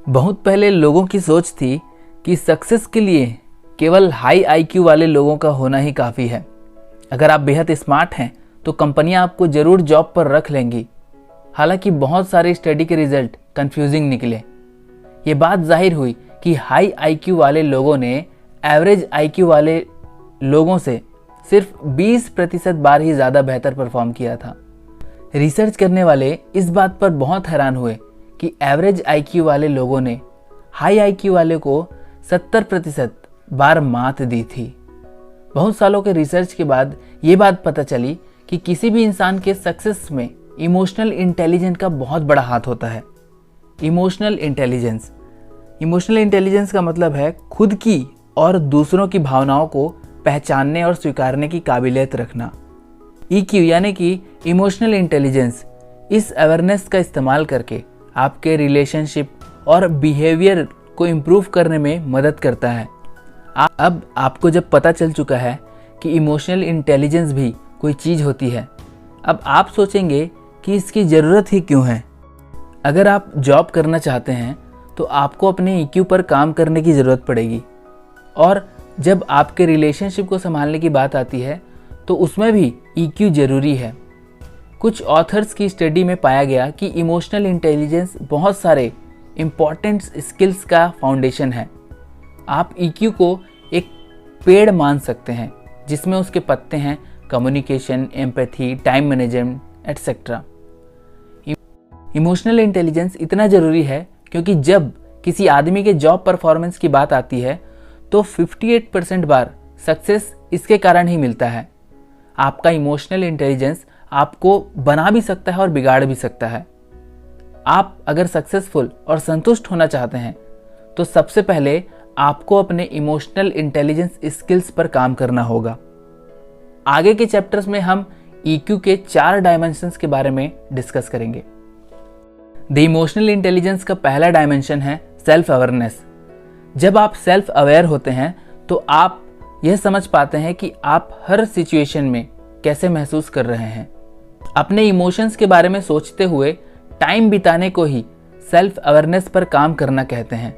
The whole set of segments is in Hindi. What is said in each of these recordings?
बहुत पहले लोगों की सोच थी कि सक्सेस के लिए केवल हाई आईक्यू वाले लोगों का होना ही काफ़ी है। अगर आप बेहद स्मार्ट हैं तो कंपनियां आपको ज़रूर जॉब पर रख लेंगी। हालांकि बहुत सारे स्टडी के रिजल्ट कंफ्यूजिंग निकले। ये बात जाहिर हुई कि हाई आईक्यू वाले लोगों ने एवरेज आईक्यू वाले लोगों से सिर्फ 20% बार ही ज़्यादा बेहतर परफॉर्म किया था। रिसर्च करने वाले इस बात पर बहुत हैरान हुए कि एवरेज आईक्यू वाले लोगों ने हाई आईक्यू वाले को 70% बार मात दी थी। बहुत सालों के रिसर्च के बाद ये बात पता चली कि किसी भी इंसान के सक्सेस में इमोशनल इंटेलिजेंस का बहुत बड़ा हाथ होता है। इमोशनल इंटेलिजेंस का मतलब है खुद की और दूसरों की भावनाओं को पहचानने और स्वीकारने की काबिलियत रखना। EQ यानी कि इमोशनल इंटेलिजेंस इस अवेयरनेस का इस्तेमाल करके आपके रिलेशनशिप और बिहेवियर को इम्प्रूव करने में मदद करता है। अब आपको जब पता चल चुका है कि इमोशनल इंटेलिजेंस भी कोई चीज़ होती है, अब आप सोचेंगे कि इसकी ज़रूरत ही क्यों है। अगर आप जॉब करना चाहते हैं तो आपको अपने EQ पर काम करने की ज़रूरत पड़ेगी, और जब आपके रिलेशनशिप को संभालने की बात आती है तो उसमें भी EQ ज़रूरी है। कुछ ऑथर्स की स्टडी में पाया गया कि इमोशनल इंटेलिजेंस बहुत सारे इम्पॉर्टेंट स्किल्स का फाउंडेशन है। आप EQ को एक पेड़ मान सकते हैं जिसमें उसके पत्ते हैं communication, empathy, time management etcetera. Emotional intelligence इतना ज़रूरी है क्योंकि जब किसी आदमी के जॉब परफॉर्मेंस की बात आती है तो 58% बार सक्सेस इसके कारण ही मिलता है। आपका इमोशनल इंटेलिजेंस आपको बना भी सकता है और बिगाड़ भी सकता है। आप अगर सक्सेसफुल और संतुष्ट होना चाहते हैं तो सबसे पहले आपको अपने इमोशनल इंटेलिजेंस स्किल्स पर काम करना होगा। आगे के चैप्टर्स में हम EQ के 4 डायमेंशंस के बारे में डिस्कस करेंगे। द इमोशनल इंटेलिजेंस का पहला डायमेंशन है सेल्फ अवेयरनेस। जब आप सेल्फ अवेयर होते हैं तो आप यह समझ पाते हैं कि आप हर सिचुएशन में कैसे महसूस कर रहे हैं। अपने इमोशंस के बारे में सोचते हुए टाइम बिताने को ही सेल्फ अवेयरनेस पर काम करना कहते हैं।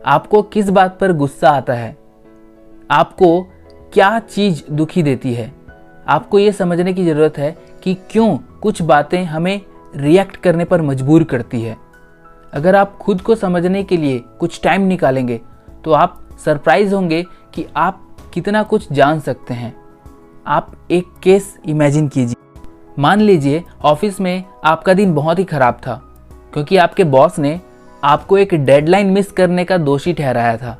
आपको किस बात पर गुस्सा आता है, आपको क्या चीज़ दुखी देती है, आपको ये समझने की ज़रूरत है कि क्यों कुछ बातें हमें रिएक्ट करने पर मजबूर करती है। अगर आप खुद को समझने के लिए कुछ टाइम निकालेंगे तो आप सरप्राइज होंगे कि आप कितना कुछ जान सकते हैं। आप एक केस इमेजिन कीजिए। मान लीजिए ऑफिस में आपका दिन बहुत ही खराब था क्योंकि आपके बॉस ने आपको एक डेडलाइन मिस करने का दोषी ठहराया था।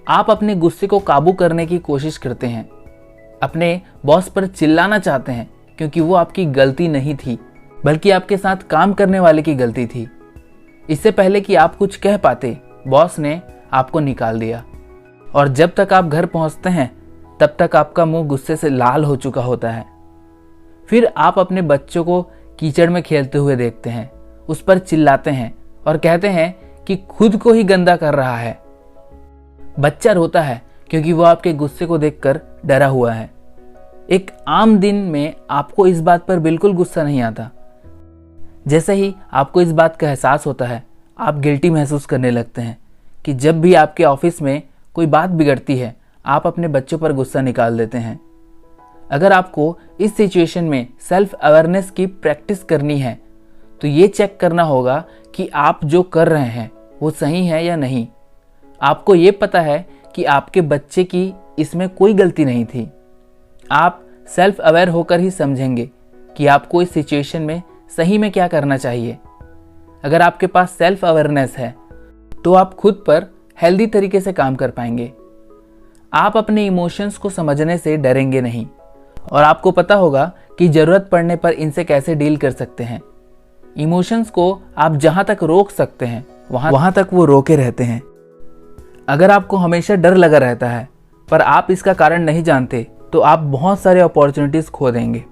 आप अपने गुस्से को काबू करने की कोशिश करते हैं, अपने बॉस पर चिल्लाना चाहते हैं क्योंकि वो आपकी गलती नहीं थी बल्कि आपके साथ काम करने वाले की गलती थी। इससे पहले कि आप कुछ कह पाते बॉस ने आपको निकाल दिया, और जब तक आप घर पहुंचते हैं तब तक आपका मुंह गुस्से से लाल हो चुका होता है। फिर आप अपने बच्चों को कीचड़ में खेलते हुए देखते हैं, उस पर चिल्लाते हैं और कहते हैं कि खुद को ही गंदा कर रहा है। बच्चा रोता है क्योंकि वो आपके गुस्से को देखकर डरा हुआ है। एक आम दिन में आपको इस बात पर बिल्कुल गुस्सा नहीं आता। जैसे ही आपको इस बात का एहसास होता है, आप गिल्टी महसूस करने लगते हैं कि जब भी आपके ऑफिस में कोई बात बिगड़ती है आप अपने बच्चों पर गुस्सा निकाल देते हैं। अगर आपको इस सिचुएशन में सेल्फ अवेयरनेस की प्रैक्टिस करनी है तो ये चेक करना होगा कि आप जो कर रहे हैं वो सही है या नहीं। आपको ये पता है कि आपके बच्चे की इसमें कोई गलती नहीं थी। आप सेल्फ अवेयर होकर ही समझेंगे कि आपको इस सिचुएशन में सही में क्या करना चाहिए। अगर आपके पास सेल्फ अवेयरनेस है तो आप खुद पर हेल्दी तरीके से काम कर पाएंगे। आप अपने इमोशंस को समझने से डरेंगे नहीं, और आपको पता होगा कि ज़रूरत पड़ने पर इनसे कैसे डील कर सकते हैं। इमोशंस को आप जहाँ तक रोक सकते हैं वहाँ तक वो रोके रहते हैं। अगर आपको हमेशा डर लगा रहता है पर आप इसका कारण नहीं जानते तो आप बहुत सारे अपॉर्चुनिटीज़ खो देंगे।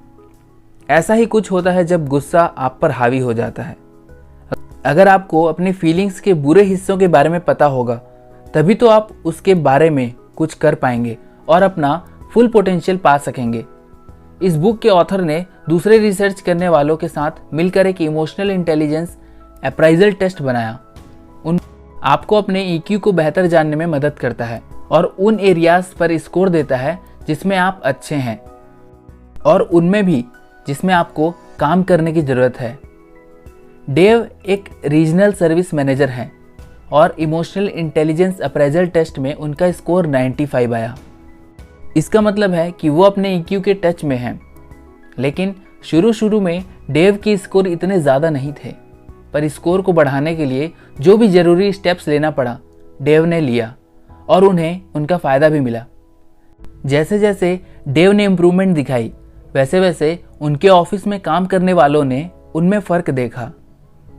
ऐसा ही कुछ होता है जब गुस्सा आप पर हावी हो जाता है। अगर आपको अपनी फीलिंग्स के बुरे हिस्सों के बारे में पता होगा तभी तो आप उसके बारे में कुछ कर पाएंगे और अपना फुल पोटेंशियल पा सकेंगे। इस बुक के ऑथर ने दूसरे रिसर्च करने वालों के साथ मिलकर एक इमोशनल इंटेलिजेंस अप्राइजल टेस्ट बनाया। आपको अपने EQ को बेहतर जानने में मदद करता है और उन एरियाज पर स्कोर देता है जिसमें आप अच्छे हैं और उनमें भी जिसमें आपको काम करने की ज़रूरत है। डेव एक रीजनल सर्विस मैनेजर हैं और इमोशनल इंटेलिजेंस अप्रेजल टेस्ट में उनका स्कोर 95 आया। इसका मतलब है कि वो अपने EQ के टच में हैं। लेकिन शुरू में डेव के स्कोर इतने ज़्यादा नहीं थे, पर स्कोर को बढ़ाने के लिए जो भी ज़रूरी स्टेप्स लेना पड़ा डेव ने लिया और उन्हें उनका फ़ायदा भी मिला। जैसे जैसे डेव ने इम्प्रूवमेंट दिखाई वैसे वैसे उनके ऑफिस में काम करने वालों ने उनमें फ़र्क देखा।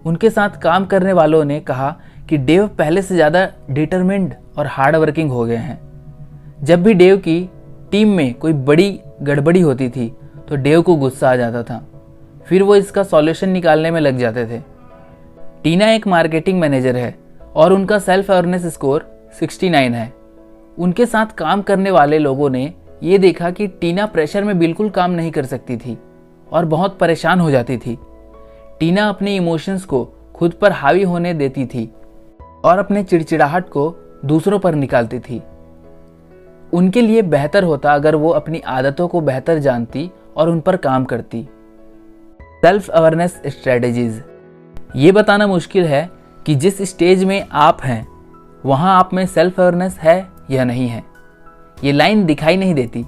उनके साथ काम करने वालों ने कहा कि डेव पहले से ज़्यादा डिटरमिन्ड और हार्ड वर्किंग हो गए हैं। जब भी डेव की टीम में कोई बड़ी गड़बड़ी होती थी तो डेव को गुस्सा आ जाता था, फिर वो इसका सॉल्यूशन निकालने में लग जाते थे। टीना एक मार्केटिंग मैनेजर है और उनका सेल्फ अवेयरनेस स्कोर 69 है। उनके साथ काम करने वाले लोगों ने ये देखा कि टीना प्रेशर में बिल्कुल काम नहीं कर सकती थी और बहुत परेशान हो जाती थी। टीना अपने इमोशंस को खुद पर हावी होने देती थी और अपने चिड़चिड़ाहट को दूसरों पर निकालती थी। उनके लिए बेहतर होता अगर वो अपनी आदतों को बेहतर जानती और उन पर काम करती। Self awareness strategies. ये बताना मुश्किल है कि जिस स्टेज में आप हैं वहाँ आप में सेल्फ अवेयरनेस है या नहीं है। ये लाइन दिखाई नहीं देती।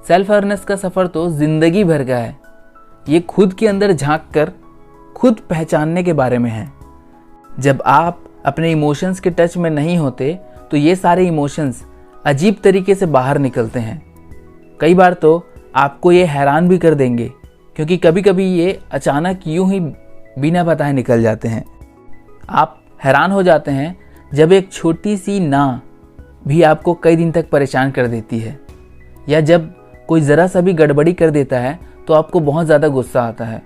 सेल्फ अवेयरनेस का सफ़र तो ज़िंदगी भर का है। ये खुद के अंदर झांक कर खुद पहचानने के बारे में है। जब आप अपने इमोशंस के टच में नहीं होते तो ये सारे इमोशंस अजीब तरीके से बाहर निकलते हैं। कई बार तो आपको ये हैरान भी कर देंगे, क्योंकि कभी कभी ये अचानक यूं ही बिना बताए निकल जाते हैं। आप हैरान हो जाते हैं जब एक छोटी सी ना भी आपको कई दिन तक परेशान कर देती है, या जब कोई ज़रा सा भी गड़बड़ी कर देता है तो आपको बहुत ज़्यादा गुस्सा आता है।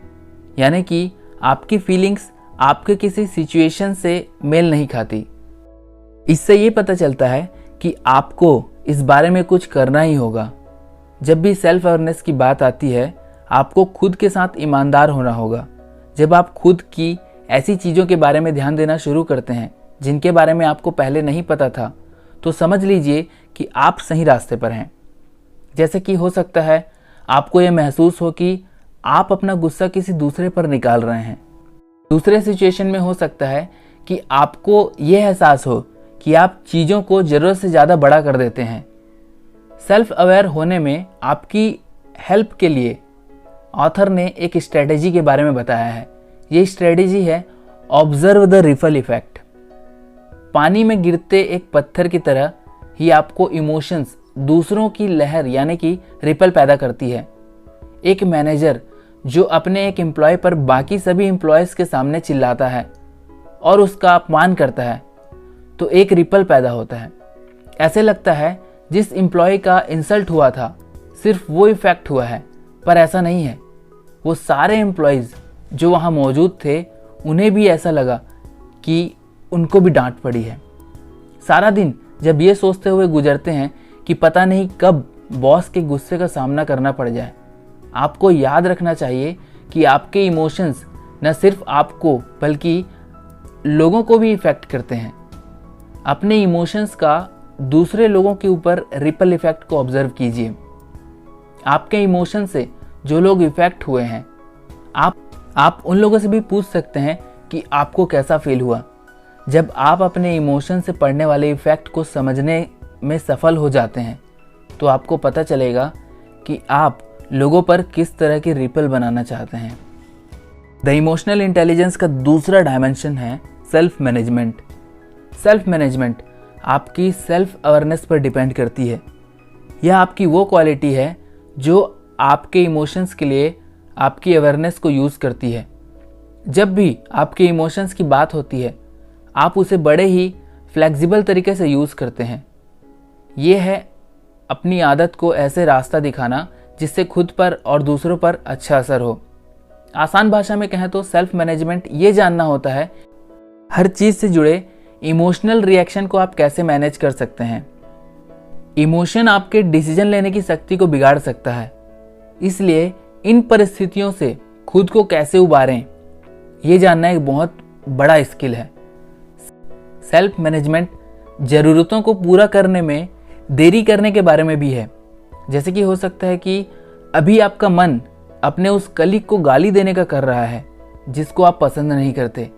यानी कि आपकी फीलिंग्स आपके किसी सिचुएशन से मेल नहीं खाती। इससे ये पता चलता है कि आपको इस बारे में कुछ करना ही होगा। जब भी सेल्फ अवेयरनेस की बात आती है आपको खुद के साथ ईमानदार होना होगा। जब आप खुद की ऐसी चीज़ों के बारे में ध्यान देना शुरू करते हैं जिनके बारे में आपको पहले नहीं पता था, तो समझ लीजिए कि आप सही रास्ते पर हैं। जैसे कि हो सकता है आपको ये महसूस हो कि आप अपना गुस्सा किसी दूसरे पर निकाल रहे हैं। दूसरे सिचुएशन में हो सकता है कि आपको ये एहसास हो कि आप चीज़ों को ज़रूरत से ज़्यादा बड़ा कर देते हैं। सेल्फ अवेयर होने में आपकी हेल्प के लिए ऑथर ने एक स्ट्रेटेजी के बारे में बताया है। ये स्ट्रेटेजी है ऑब्जर्व द रिपल इफेक्ट। पानी में गिरते एक पत्थर की तरह ही आपको इमोशंस दूसरों की लहर यानी कि रिपल पैदा करती है। एक मैनेजर जो अपने एक एम्प्लॉय पर बाकी सभी एम्प्लॉयज़ के सामने चिल्लाता है और उसका अपमान करता है तो एक रिपल पैदा होता है। ऐसे लगता है जिस एम्प्लॉय का इंसल्ट हुआ था सिर्फ वो इफेक्ट हुआ है, पर ऐसा नहीं है। वो सारे एम्प्लॉयज़ जो वहाँ मौजूद थे उन्हें भी ऐसा लगा कि उनको भी डांट पड़ी है। सारा दिन जब ये सोचते हुए गुजरते हैं कि पता नहीं कब बॉस के गुस्से का सामना करना पड़ जाए। आपको याद रखना चाहिए कि आपके इमोशंस न सिर्फ आपको बल्कि लोगों को भी इफ़ेक्ट करते हैं। अपने इमोशंस का दूसरे लोगों के ऊपर रिपल इफ़ेक्ट को ऑब्जर्व कीजिए। आपके इमोशन से जो लोग इफ़ेक्ट हुए हैं आप उन लोगों से भी पूछ सकते हैं कि आपको कैसा फील हुआ। जब आप अपने इमोशन से पड़ने वाले इफ़ेक्ट को समझने में सफल हो जाते हैं तो आपको पता चलेगा कि आप लोगों पर किस तरह की रिपल बनाना चाहते हैं। द इमोशनल इंटेलिजेंस का दूसरा डायमेंशन है सेल्फ मैनेजमेंट। सेल्फ मैनेजमेंट आपकी सेल्फ अवेयरनेस पर डिपेंड करती है। यह आपकी वो क्वालिटी है जो आपके इमोशंस के लिए आपकी अवेयरनेस को यूज़ करती है। जब भी आपके इमोशंस की बात होती है आप उसे बड़े ही फ्लेक्सिबल तरीके से यूज़ करते हैं। ये है अपनी आदत को ऐसे रास्ता दिखाना जिससे खुद पर और दूसरों पर अच्छा असर हो। आसान भाषा में कहें तो सेल्फ मैनेजमेंट ये जानना होता है हर चीज़ से जुड़े इमोशनल रिएक्शन को आप कैसे मैनेज कर सकते हैं। इमोशन आपके डिसीजन लेने की शक्ति को बिगाड़ सकता है, इसलिए इन परिस्थितियों से खुद को कैसे उबारें ये जानना एक बहुत बड़ा स्किल है। सेल्फ मैनेजमेंट ज़रूरतों को पूरा करने में देरी करने के बारे में भी है। जैसे कि हो सकता है कि अभी आपका मन अपने उस कलीग को गाली देने का कर रहा है जिसको आप पसंद नहीं करते।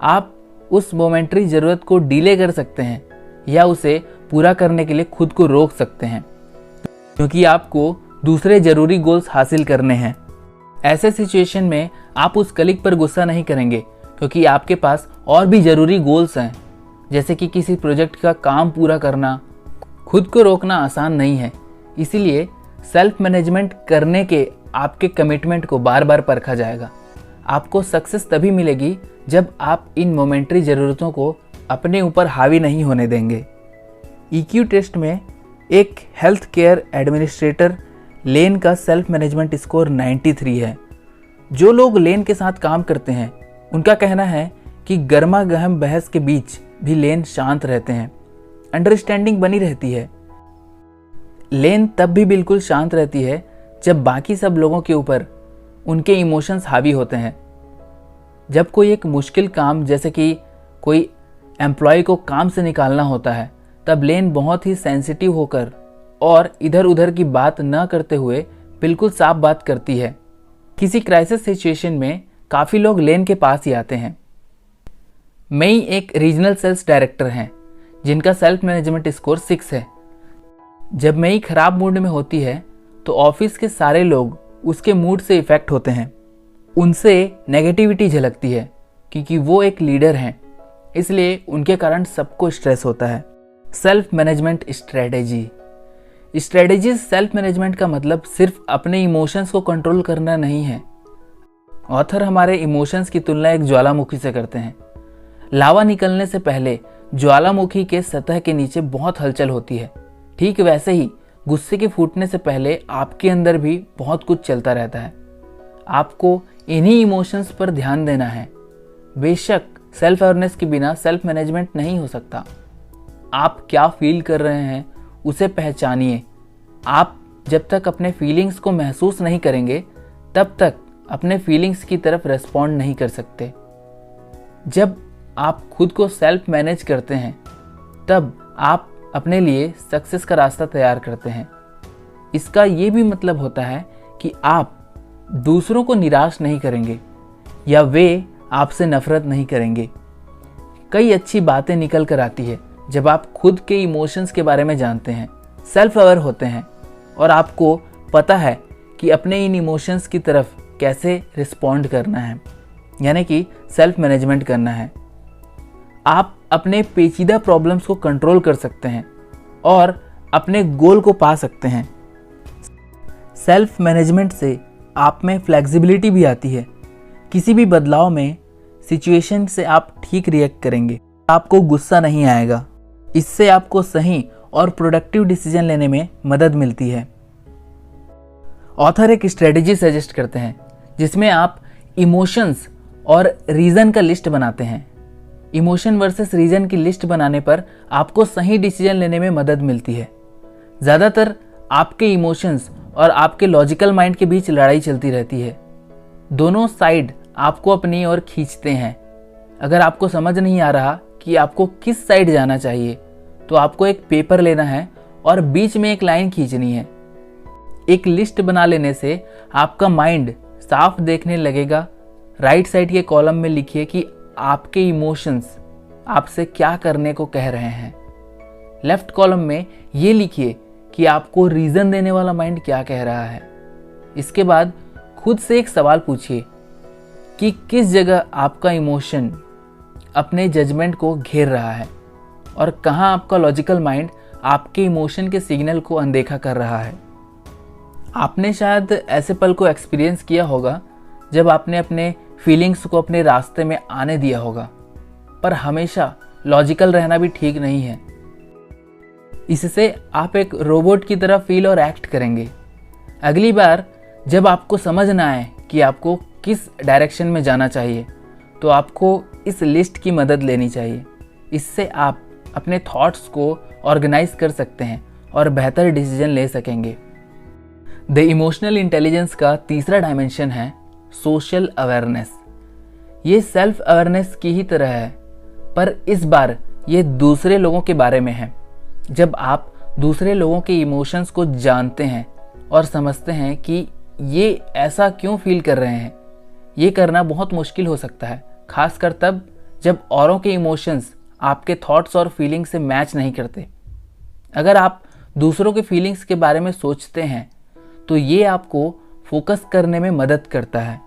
आप उस मोमेंट्री ज़रूरत को डिले कर सकते हैं या उसे पूरा करने के लिए खुद को रोक सकते हैं, क्योंकि आपको दूसरे ज़रूरी गोल्स हासिल करने हैं। ऐसे सिचुएशन में आप उस कलीग पर गुस्सा नहीं करेंगे, क्योंकि आपके पास और भी ज़रूरी गोल्स हैं, जैसे कि किसी प्रोजेक्ट का काम पूरा करना। खुद को रोकना आसान नहीं है, इसीलिए सेल्फ मैनेजमेंट करने के आपके कमिटमेंट को बार बार परखा जाएगा। आपको सक्सेस तभी मिलेगी जब आप इन मोमेंट्री ज़रूरतों को अपने ऊपर हावी नहीं होने देंगे। EQ टेस्ट में एक हेल्थ केयर एडमिनिस्ट्रेटर लेन का सेल्फ मैनेजमेंट स्कोर 93 है। जो लोग लेन के साथ काम करते हैं उनका कहना है कि गर्मा गर्म बहस के बीच भी लेन शांत रहते हैं, अंडरस्टैंडिंग बनी रहती है। लेन तब भी बिल्कुल शांत रहती है जब बाकी सब लोगों के ऊपर उनके इमोशंस हावी होते हैं। जब कोई एक मुश्किल काम, जैसे कि कोई एम्प्लॉय को काम से निकालना होता है, तब लेन बहुत ही सेंसिटिव होकर और इधर उधर की बात न करते हुए बिल्कुल साफ बात करती है। किसी क्राइसिस सिचुएशन में काफ़ी लोग लेन के पास ही आते हैं। मई एक रीजनल सेल्स डायरेक्टर हैं जिनका सेल्फ मैनेजमेंट स्कोर 6 है। जब मई खराब मूड में होती है तो ऑफिस के सारे लोग उसके मूड से इफेक्ट होते हैं। उनसे नेगेटिविटी झलकती है क्योंकि वो एक लीडर हैं, इसलिए उनके कारण सबको स्ट्रेस होता है। Self management strategy self management का मतलब सिर्फ अपने इमोशंस को कंट्रोल करना नहीं है। ऑथर हमारे इमोशंस की तुलना एक ज्वालामुखी से करते हैं। लावा निकलने से पहले ज्वालामुखी के सतह के नीचे बहुत हलचल होती है। ठीक वैसे ही गुस्से के फूटने से पहले आपके अंदर भी बहुत कुछ चलता रहता है। आपको इन्हीं इमोशंस पर ध्यान देना है। बेशक सेल्फ अवेयरनेस के बिना सेल्फ मैनेजमेंट नहीं हो सकता। आप क्या फील कर रहे हैं उसे पहचानिए। आप जब तक अपने फीलिंग्स को महसूस नहीं करेंगे तब तक अपने फीलिंग्स की तरफ रिस्पॉन्ड नहीं कर सकते। जब आप खुद को सेल्फ मैनेज करते हैं तब आप अपने लिए सक्सेस का रास्ता तैयार करते हैं। इसका ये भी मतलब होता है कि आप दूसरों को निराश नहीं करेंगे या वे आपसे नफरत नहीं करेंगे। कई अच्छी बातें निकल कर आती है जब आप खुद के इमोशंस के बारे में जानते हैं, सेल्फ अवेयर होते हैं और आपको पता है कि अपने इन इमोशंस की तरफ कैसे रिस्पॉन्ड करना है, यानी कि सेल्फ मैनेजमेंट करना है। आप अपने पेचीदा प्रॉब्लम्स को कंट्रोल कर सकते हैं और अपने गोल को पा सकते हैं। सेल्फ मैनेजमेंट से आप में फ्लेक्सिबिलिटी भी आती है। किसी भी बदलाव में सिचुएशन से आप ठीक रिएक्ट करेंगे, आपको गुस्सा नहीं आएगा। इससे आपको सही और प्रोडक्टिव डिसीजन लेने में मदद मिलती है। ऑथर एक स्ट्रेटेजी सजेस्ट करते हैं जिसमें आप इमोशंस और रीज़न का लिस्ट बनाते हैं। इमोशन वर्सेस रीज़न की लिस्ट बनाने पर आपको सही डिसीजन लेने में मदद मिलती है। ज़्यादातर आपके इमोशंस और आपके लॉजिकल माइंड के बीच लड़ाई चलती रहती है। दोनों साइड आपको अपनी ओर खींचते हैं। अगर आपको समझ नहीं आ रहा कि आपको किस साइड जाना चाहिए तो आपको एक पेपर लेना है और बीच में एक लाइन खींचनी है। एक लिस्ट बना लेने से आपका माइंड साफ देखने लगेगा। राइट साइड के कॉलम में लिखिए कि आपके इमोशंस आपसे क्या करने को कह रहे हैं। लेफ्ट कॉलम में ये लिखिए कि आपको रीज़न देने वाला माइंड क्या कह रहा है। इसके बाद खुद से एक सवाल पूछिए कि किस जगह आपका इमोशन अपने जजमेंट को घेर रहा है और कहाँ आपका लॉजिकल माइंड आपके इमोशन के सिग्नल को अनदेखा कर रहा है। आपने शायद ऐसे पल को एक्सपीरियंस किया होगा जब आपने अपने फीलिंग्स को अपने रास्ते में आने दिया होगा, पर हमेशा लॉजिकल रहना भी ठीक नहीं है। इससे आप एक रोबोट की तरह फील और एक्ट करेंगे। अगली बार जब आपको समझ ना आए कि आपको किस डायरेक्शन में जाना चाहिए तो आपको इस लिस्ट की मदद लेनी चाहिए। इससे आप अपने थॉट्स को ऑर्गेनाइज कर सकते हैं और बेहतर डिसीजन ले सकेंगे। द इमोशनल इंटेलिजेंस का तीसरा डायमेंशन है सोशल अवेयरनेस। ये सेल्फ अवेयरनेस की ही तरह है, पर इस बार ये दूसरे लोगों के बारे में है। जब आप दूसरे लोगों के इमोशंस को जानते हैं और समझते हैं कि ये ऐसा क्यों फील कर रहे हैं, ये करना बहुत मुश्किल हो सकता है, खासकर तब जब औरों के इमोशंस आपके थॉट्स और फीलिंग्स से मैच नहीं करते। अगर आप दूसरों के फीलिंग्स के बारे में सोचते हैं तो ये आपको फोकस करने में मदद करता है।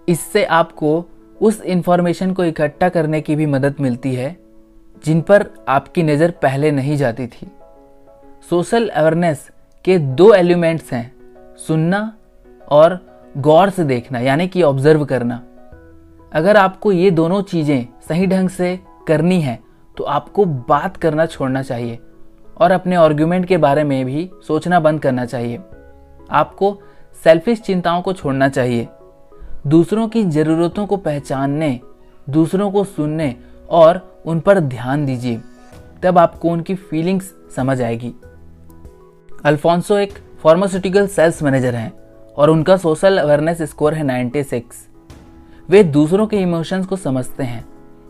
इससे आपको उस इंफॉर्मेशन को इकट्ठा करने की भी मदद मिलती है जिन पर आपकी नज़र पहले नहीं जाती थी। सोशल अवेयरनेस के 2 एलिमेंट्स हैं, सुनना और गौर से देखना, यानी कि ऑब्जर्व करना। अगर आपको ये दोनों चीज़ें सही ढंग से करनी है तो आपको बात करना छोड़ना चाहिए और अपने आर्गुमेंट के बारे में भी सोचना बंद करना चाहिए। आपको सेल्फिश चिंताओं को छोड़ना चाहिए। दूसरों की ज़रूरतों को पहचानने, दूसरों को सुनने और उन पर ध्यान दीजिए, तब आपको उनकी फीलिंग्स समझ आएगी। अल्फोंसो एक फार्मास्यूटिकल सेल्स मैनेजर हैं और उनका सोशल अवेयरनेस स्कोर है 96। वे दूसरों के इमोशंस को समझते हैं।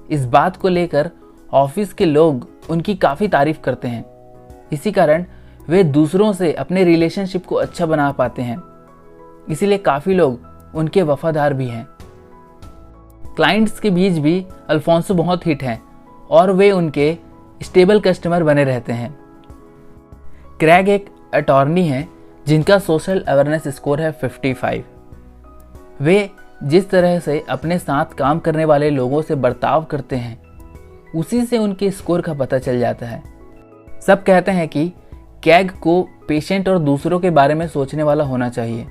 इस बात को लेकर ऑफिस के लोग उनकी काफ़ी तारीफ करते हैं। इसी कारण वे दूसरों से अपने रिलेशनशिप को अच्छा बना पाते हैं। इसीलिए काफ़ी लोग उनके वफादार भी हैं। क्लाइंट्स के बीच भी अल्फोंसो बहुत हिट हैं और वे उनके स्टेबल कस्टमर बने रहते हैं। क्रैग एक अटॉर्नी हैं जिनका सोशल अवेयरनेस स्कोर है 55। वे जिस तरह से अपने साथ काम करने वाले लोगों से बर्ताव करते हैं उसी से उनके स्कोर का पता चल जाता है। सब कहते हैं कि कैग को पेशेंट और दूसरों के बारे में सोचने वाला होना चाहिए।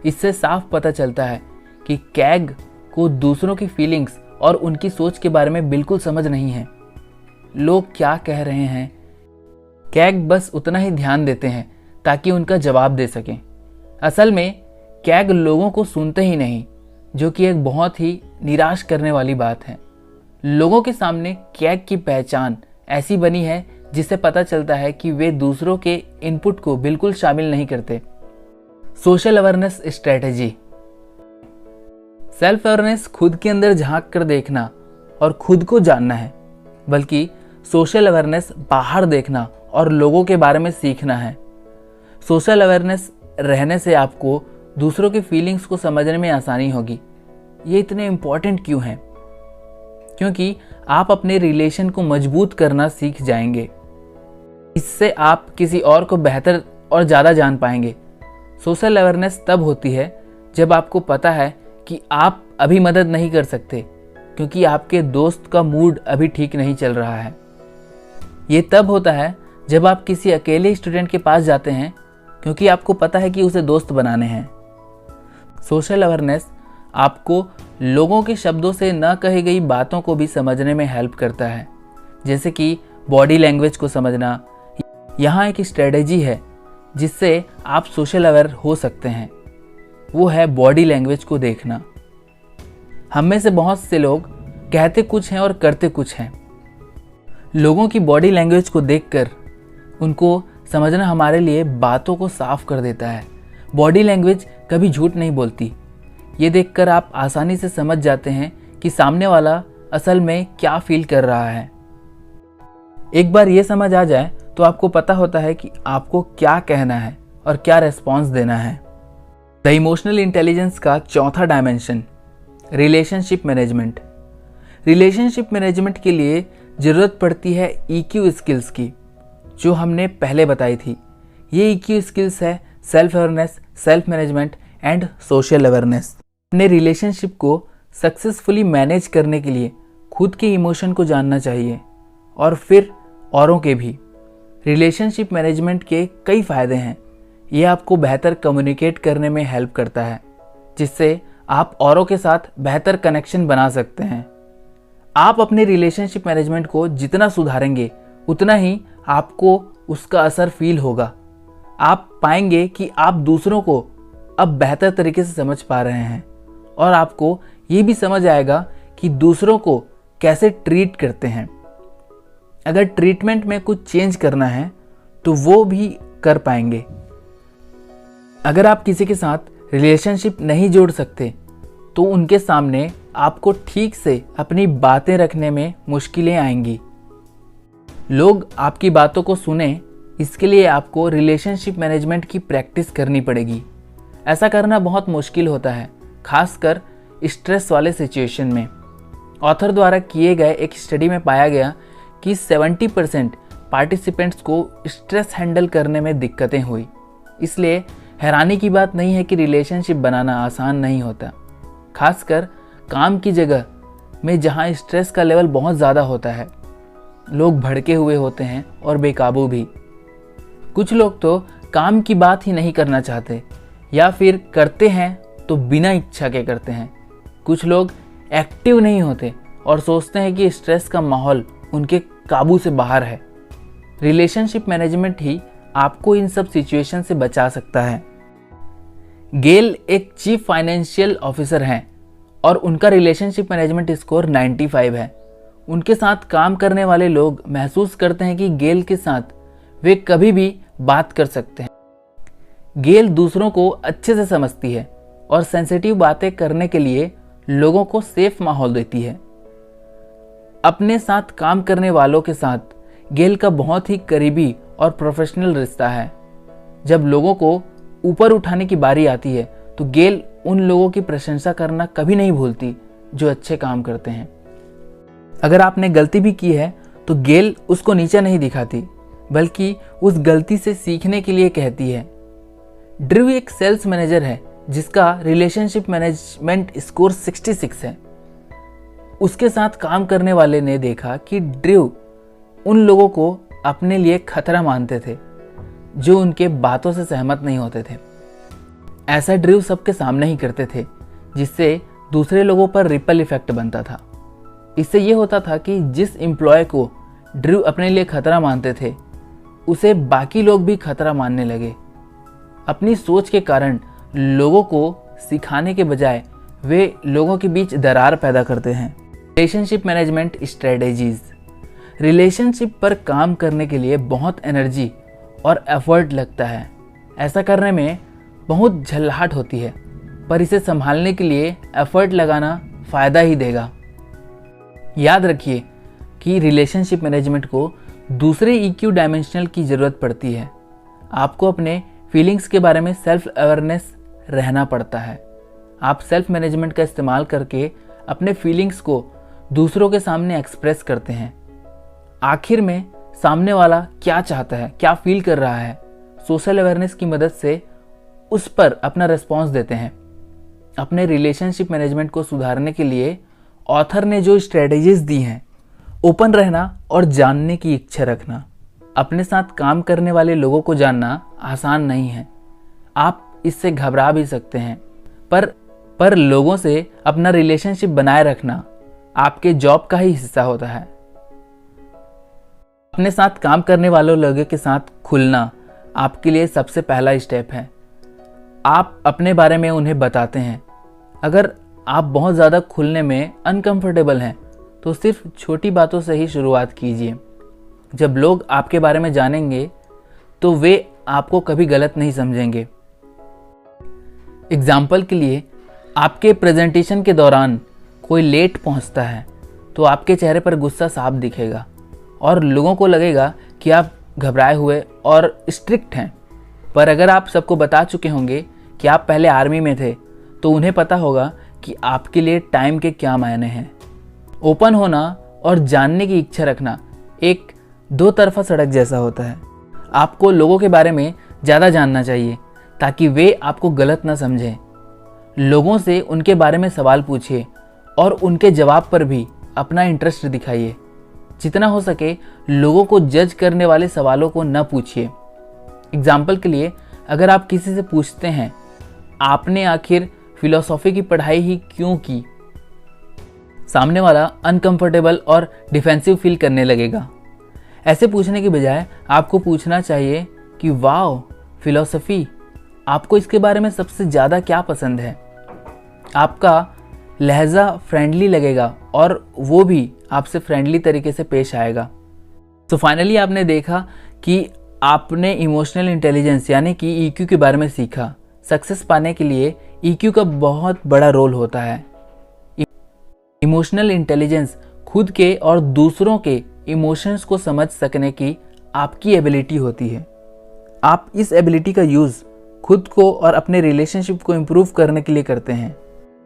इससे साफ पता चलता है कि कैग को दूसरों की फीलिंग्स और उनकी सोच के बारे में बिल्कुल समझ नहीं है। लोग क्या कह रहे हैं, कैग बस उतना ही ध्यान देते हैं ताकि उनका जवाब दे सकें। असल में कैग लोगों को सुनते ही नहीं, जो कि एक बहुत ही निराश करने वाली बात है। लोगों के सामने कैग की पहचान ऐसी बनी है जिससे पता चलता है कि वे दूसरों के इनपुट को बिल्कुल शामिल नहीं करते। Social awareness strategy. Self awareness खुद के अंदर झांक कर देखना और खुद को जानना है, बल्कि सोशल अवेयरनेस बाहर देखना और लोगों के बारे में सीखना है। सोशल अवेयरनेस रहने से आपको दूसरों की फीलिंग्स को समझने में आसानी होगी। ये इतने इम्पोर्टेंट क्यों हैं? क्योंकि आप अपने रिलेशन को मजबूत करना सीख जाएंगे। इससे आप किसी और को बेहतर और ज़्यादा जान पाएंगे। सोशल अवेयरनेस तब होती है जब आपको पता है कि आप अभी मदद नहीं कर सकते क्योंकि आपके दोस्त का मूड अभी ठीक नहीं चल रहा है। ये तब होता है जब आप किसी अकेले स्टूडेंट के पास जाते हैं क्योंकि आपको पता है कि उसे दोस्त बनाने हैं। सोशल अवेयरनेस आपको लोगों के शब्दों से न कही गई बातों को भी समझने में हेल्प करता है, जैसे कि बॉडी लैंग्वेज को समझना। यहाँ एक स्ट्रेटजी है जिससे आप सोशल अवेयर हो सकते हैं, वो है बॉडी लैंग्वेज को देखना। हम में से बहुत से लोग कहते कुछ हैं और करते कुछ हैं। लोगों की बॉडी लैंग्वेज को देखकर उनको समझना हमारे लिए बातों को साफ कर देता है। बॉडी लैंग्वेज कभी झूठ नहीं बोलती। ये देखकर आप आसानी से समझ जाते हैं कि सामने वाला असल में क्या फील कर रहा है। एक बार ये समझ आ जाए तो आपको पता होता है कि आपको क्या कहना है और क्या रेस्पॉन्स देना है। द इमोशनल इंटेलिजेंस का चौथा dimension, relationship management. Relationship management के लिए ज़रूरत पड़ती है EQ स्किल्स की, जो हमने पहले बताई थी। ये EQ स्किल्स है self awareness, self management and social awareness. अपने रिलेशनशिप को सक्सेसफुली मैनेज करने के लिए खुद के इमोशन को जानना चाहिए और फिर औरों के भी। रिलेशनशिप मैनेजमेंट के कई फ़ायदे हैं। ये आपको बेहतर कम्युनिकेट करने में हेल्प करता है, जिससे आप औरों के साथ बेहतर कनेक्शन बना सकते हैं। आप अपने रिलेशनशिप मैनेजमेंट को जितना सुधारेंगे उतना ही आपको उसका असर फील होगा। आप पाएंगे कि आप दूसरों को अब बेहतर तरीके से समझ पा रहे हैं और आपको ये भी समझ आएगा कि दूसरों को कैसे ट्रीट करते हैं। अगर ट्रीटमेंट में कुछ चेंज करना है तो वो भी कर पाएंगे। अगर आप किसी के साथ रिलेशनशिप नहीं जोड़ सकते तो उनके सामने आपको ठीक से अपनी बातें रखने में मुश्किलें आएंगी। लोग आपकी बातों को सुने, इसके लिए आपको रिलेशनशिप मैनेजमेंट की प्रैक्टिस करनी पड़ेगी। ऐसा करना बहुत मुश्किल होता है, खासकर स्ट्रेस वाले सिचुएशन में। ऑथर द्वारा किए गए एक स्टडी में पाया गया कि 70% पार्टिसिपेंट्स को स्ट्रेस हैंडल करने में दिक्कतें हुई। इसलिए हैरानी की बात नहीं है कि रिलेशनशिप बनाना आसान नहीं होता, खासकर काम की जगह में जहां स्ट्रेस का लेवल बहुत ज़्यादा होता है। लोग भड़के हुए होते हैं और बेकाबू भी। कुछ लोग तो काम की बात ही नहीं करना चाहते, या फिर करते हैं तो बिना इच्छा के करते हैं। कुछ लोग एक्टिव नहीं होते और सोचते हैं कि स्ट्रेस का माहौल उनके काबू से बाहर है। रिलेशनशिप मैनेजमेंट ही आपको इन सब सिचुएशन से बचा सकता है। गेल एक चीफ फाइनेंशियल ऑफिसर हैं और उनका रिलेशनशिप मैनेजमेंट स्कोर 95 है। उनके साथ काम करने वाले लोग महसूस करते हैं कि गेल के साथ वे कभी भी बात कर सकते हैं। गेल दूसरों को अच्छे से समझती है और सेंसिटिव बातें करने के लिए लोगों को सेफ माहौल देती है। अपने साथ काम करने वालों के साथ गेल का बहुत ही करीबी और प्रोफेशनल रिश्ता है। जब लोगों को ऊपर उठाने की बारी आती है तो गेल उन लोगों की प्रशंसा करना कभी नहीं भूलती जो अच्छे काम करते हैं। अगर आपने गलती भी की है तो गेल उसको नीचा नहीं दिखाती, बल्कि उस गलती से सीखने के लिए कहती है। ड्रू एक सेल्स मैनेजर है जिसका रिलेशनशिप मैनेजमेंट स्कोर 66 है। उसके साथ काम करने वाले ने देखा कि ड्रू उन लोगों को अपने लिए खतरा मानते थे जो उनके बातों से सहमत नहीं होते थे। ऐसा ड्रू सबके सामने ही करते थे, जिससे दूसरे लोगों पर रिपल इफेक्ट बनता था। इससे यह होता था कि जिस एम्प्लॉय को ड्रू अपने लिए खतरा मानते थे, उसे बाकी लोग भी खतरा मानने लगे। अपनी सोच के कारण लोगों को सिखाने के बजाय वे लोगों के बीच दरार पैदा करते हैं। Relationship management strategies. रिलेशनशिप पर काम करने के लिए बहुत एनर्जी और एफर्ट लगता है। ऐसा करने में बहुत झल्लाहट होती है, पर इसे संभालने के लिए एफर्ट लगाना फ़ायदा ही देगा। याद रखिए कि रिलेशनशिप मैनेजमेंट को दूसरे EQ डायमेंशनल की ज़रूरत पड़ती है। आपको अपने फीलिंग्स के बारे में सेल्फ अवेयरनेस रहना पड़ता है। आप सेल्फ मैनेजमेंट का इस्तेमाल करके अपने फीलिंग्स को दूसरों के सामने एक्सप्रेस करते हैं। आखिर में सामने वाला क्या चाहता है, क्या फील कर रहा है, सोशल अवेयरनेस की मदद से उस पर अपना रिस्पॉन्स देते हैं। अपने रिलेशनशिप मैनेजमेंट को सुधारने के लिए ऑथर ने जो स्ट्रेटेजीज दी हैं, ओपन रहना और जानने की इच्छा रखना। अपने साथ काम करने वाले लोगों को जानना आसान नहीं है। आप इससे घबरा भी सकते हैं, पर लोगों से अपना रिलेशनशिप बनाए रखना आपके जॉब का ही हिस्सा होता है। अपने साथ काम करने वालों लोगों के साथ खुलना आपके लिए सबसे पहला स्टेप है। आप अपने बारे में उन्हें बताते हैं। अगर आप बहुत ज़्यादा खुलने में अनकंफर्टेबल हैं तो सिर्फ छोटी बातों से ही शुरुआत कीजिए। जब लोग आपके बारे में जानेंगे तो वे आपको कभी गलत नहीं समझेंगे। एग्जाम्पल के लिए, आपके प्रेजेंटेशन के दौरान कोई लेट पहुंचता है तो आपके चेहरे पर गुस्सा साफ दिखेगा और लोगों को लगेगा कि आप घबराए हुए और स्ट्रिक्ट हैं। पर अगर आप सबको बता चुके होंगे कि आप पहले आर्मी में थे तो उन्हें पता होगा कि आपके लिए टाइम के क्या मायने हैं। ओपन होना और जानने की इच्छा रखना एक दो तरफा सड़क जैसा होता है। आपको लोगों के बारे में ज़्यादा जानना चाहिए ताकि वे आपको गलत ना समझें। लोगों से उनके बारे में सवाल पूछिए और उनके जवाब पर भी अपना इंटरेस्ट दिखाइए। जितना हो सके लोगों को जज करने वाले सवालों को न पूछिए। एग्जाम्पल के लिए, अगर आप किसी से पूछते हैं आपने आखिर फिलॉसफी की पढ़ाई ही क्यों की, सामने वाला अनकंफर्टेबल और डिफेंसिव फील करने लगेगा। ऐसे पूछने के बजाय आपको पूछना चाहिए कि वाह फिलॉसफी, आपको इसके बारे में सबसे ज़्यादा क्या पसंद है। आपका लहजा फ्रेंडली लगेगा और वो भी आपसे फ्रेंडली तरीके से पेश आएगा। तो फाइनली आपने देखा कि आपने इमोशनल इंटेलिजेंस यानी कि EQ के बारे में सीखा। सक्सेस पाने के लिए EQ का बहुत बड़ा रोल होता है। इमोशनल इंटेलिजेंस खुद के और दूसरों के इमोशंस को समझ सकने की आपकी एबिलिटी होती है। आप इस एबिलिटी का यूज़ खुद को और अपने रिलेशनशिप को इम्प्रूव करने के लिए करते हैं।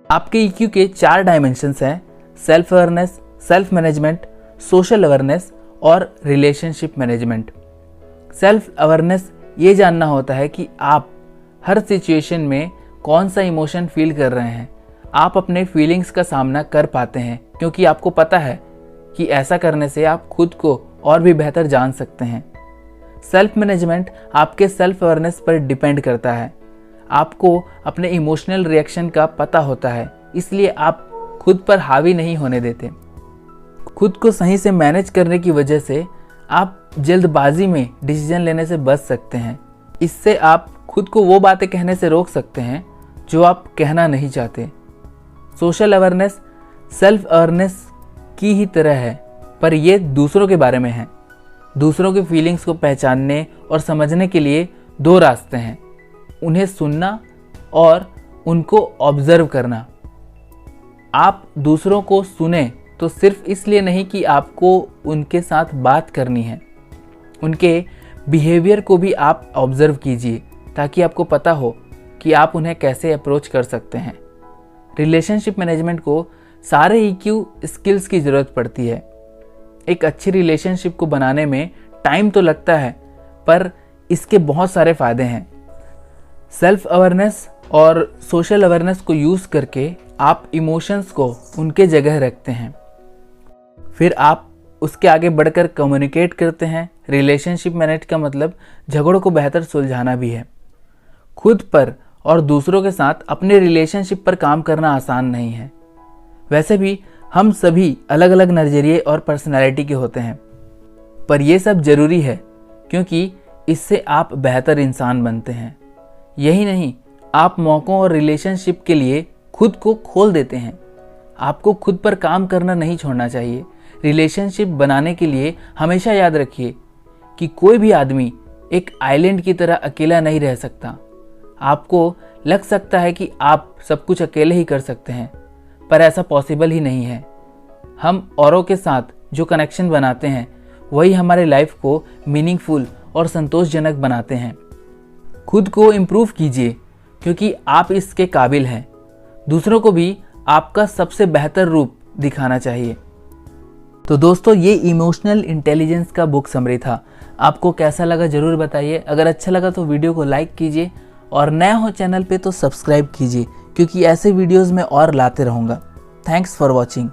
आपके EQ के 4 डायमेंशंस हैं: self awareness, self management, social awareness और रिलेशनशिप मैनेजमेंट। सेल्फ अवेयरनेस ये जानना होता है कि आप हर सिचुएशन में कौन सा इमोशन फील कर रहे हैं। आप अपने फीलिंग्स का सामना कर पाते हैं क्योंकि आपको पता है कि ऐसा करने से आप खुद को और भी बेहतर जान सकते हैं। सेल्फ मैनेजमेंट आपके सेल्फ अवेयरनेस पर डिपेंड करता है। आपको अपने इमोशनल रिएक्शन का पता होता है, इसलिए आप खुद पर हावी नहीं होने देते। खुद को सही से मैनेज करने की वजह से आप जल्दबाजी में डिसीजन लेने से बच सकते हैं। इससे आप खुद को वो बातें कहने से रोक सकते हैं जो आप कहना नहीं चाहते। सोशल अवेयरनेस सेल्फ अवेयरनेस की ही तरह है, पर ये दूसरों के बारे में है। दूसरों की फीलिंग्स को पहचानने और समझने के लिए 2 रास्ते हैं: उन्हें सुनना और उनको ऑब्जर्व करना। आप दूसरों को सुने तो सिर्फ इसलिए नहीं कि आपको उनके साथ बात करनी है, उनके बिहेवियर को भी आप ऑब्जर्व कीजिए ताकि आपको पता हो कि आप उन्हें कैसे अप्रोच कर सकते हैं। रिलेशनशिप मैनेजमेंट को सारे EQ स्किल्स की ज़रूरत पड़ती है। एक अच्छी रिलेशनशिप को बनाने में टाइम तो लगता है, पर इसके बहुत सारे फ़ायदे हैं। सेल्फ अवेयरनेस और सोशल अवेयरनेस को यूज़ करके आप इमोशंस को उनके जगह रखते हैं, फिर आप उसके आगे बढ़कर कम्युनिकेट करते हैं। रिलेशनशिप मैनेज का मतलब झगड़ों को बेहतर सुलझाना भी है। खुद पर और दूसरों के साथ अपने रिलेशनशिप पर काम करना आसान नहीं है। वैसे भी हम सभी अलग अलग नज़रिए और पर्सनैलिटी के होते हैं, पर यह सब ज़रूरी है क्योंकि इससे आप बेहतर इंसान बनते हैं। यही नहीं, आप मौक़ों और रिलेशनशिप के लिए खुद को खोल देते हैं। आपको खुद पर काम करना नहीं छोड़ना चाहिए। रिलेशनशिप बनाने के लिए हमेशा याद रखिए कि कोई भी आदमी एक आइलैंड की तरह अकेला नहीं रह सकता। आपको लग सकता है कि आप सब कुछ अकेले ही कर सकते हैं, पर ऐसा पॉसिबल ही नहीं है। हम औरों के साथ जो कनेक्शन बनाते हैं वही हमारे लाइफ को मीनिंगफुल और संतोषजनक बनाते हैं। खुद को इम्प्रूव कीजिए क्योंकि आप इसके काबिल हैं। दूसरों को भी आपका सबसे बेहतर रूप दिखाना चाहिए। तो दोस्तों, ये इमोशनल इंटेलिजेंस का बुक समरी था। आपको कैसा लगा ज़रूर बताइए। अगर अच्छा लगा तो वीडियो को लाइक कीजिए और नया हो चैनल पे तो सब्सक्राइब कीजिए क्योंकि ऐसे वीडियोस मैं और लाते रहूँगा। Thanks for watching.